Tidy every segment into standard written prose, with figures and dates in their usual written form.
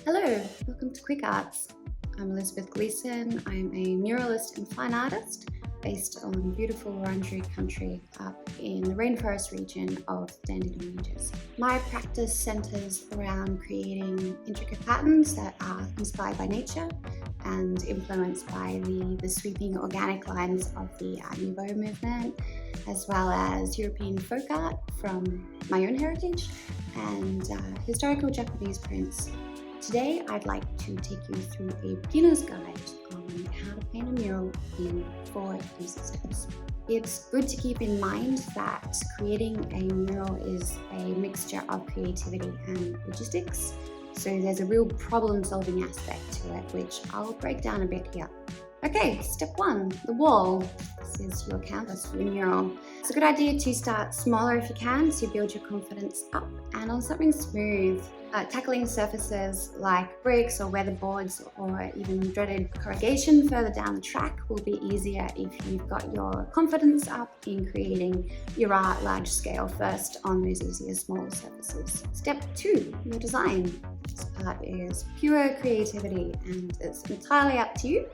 Hello, welcome to QuickArts. I'm Elizabeth Gleeson. I'm a muralist and fine artist based on beautiful Wurundjeri country up in the rainforest region of Dandenong Ranges. My practice centres around creating intricate patterns that are inspired by nature and influenced by the sweeping organic lines of the Art Nouveau movement, as well as European folk art from my own heritage and historical Japanese prints. Today, I'd like to take you through a beginner's guide on how to paint a mural in 4 easy steps. It's good to keep in mind that creating a mural is a mixture of creativity and logistics, so there's a real problem-solving aspect to it, which I'll break down a bit here. Okay, step 1, the wall. This is your canvas for your mural. It's a good idea to start smaller if you can to build your confidence up and on something smooth. Tackling surfaces like bricks or weatherboards or even dreaded corrugation further down the track will be easier if you've got your confidence up in creating your art large scale first on those easier smaller surfaces. Step 2, your design. This part is pure creativity and it's entirely up to you.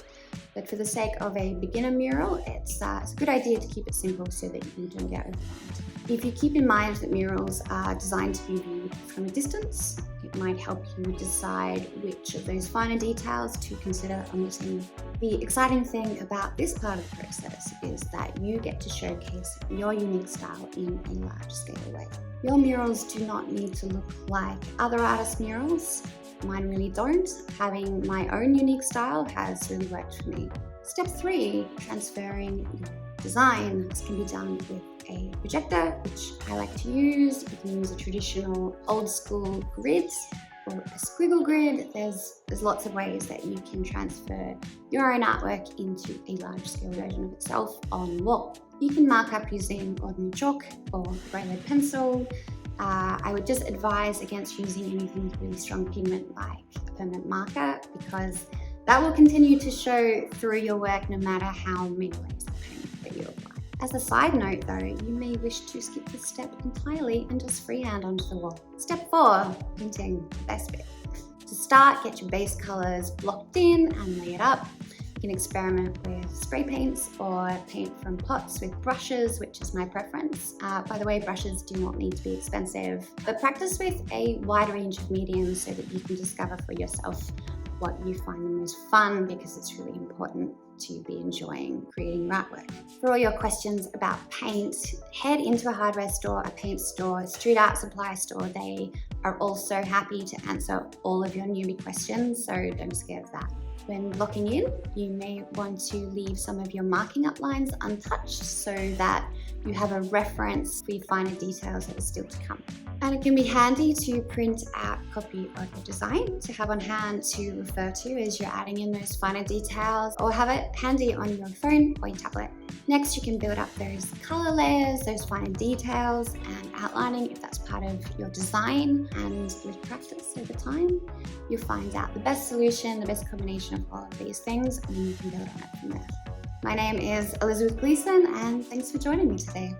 But for the sake of a beginner mural, it's a good idea to keep it simple so that you don't get overwhelmed. If you keep in mind that murals are designed to be viewed from a distance, it might help you decide which of those finer details to consider omitting. The exciting thing about this part of the process is that you get to showcase your unique style in a large-scale way. Your murals do not need to look like other artists' murals. Mine really don't. Having my own unique style has really worked for me. Step 3, transferring your design. This can be done with a projector, which I like to use. You can use a traditional old school grid or a squiggle grid. There's lots of ways that you can transfer your own artwork into a large scale version of itself on the wall. You can mark up using ordinary chalk or bright red pencil. I would just advise against using anything with really strong pigment like a permanent marker, because that will continue to show through your work no matter how many layers of paint that you apply. As a side note though, you may wish to skip this step entirely and just freehand onto the wall. Step 4, painting, the best bit. To start, get your base colours blocked in and lay it up. You can experiment with spray paints or paint from pots with brushes, which is my preference. By the way, brushes do not need to be expensive, but practice with a wide range of mediums so that you can discover for yourself what you find the most fun, because it's really important to be enjoying creating your artwork. For all your questions about paint, head into a hardware store, a paint store, street art supply store. They are also happy to answer all of your newbie questions, so don't be scared of that. When blocking in, you may want to leave some of your marking up lines untouched so that you have a reference for your finer details that are still to come. And it can be handy to print out a copy of your design to have on hand to refer to as you're adding in those finer details, or have it handy on your phone or your tablet. Next, you can build up those color layers, those finer details, and outlining if that's part of your design. And with practice over time, you'll find out the best solution, the best combination of all of these things, and then you can build on it from there. My name is Elizabeth Gleeson, and thanks for joining me today.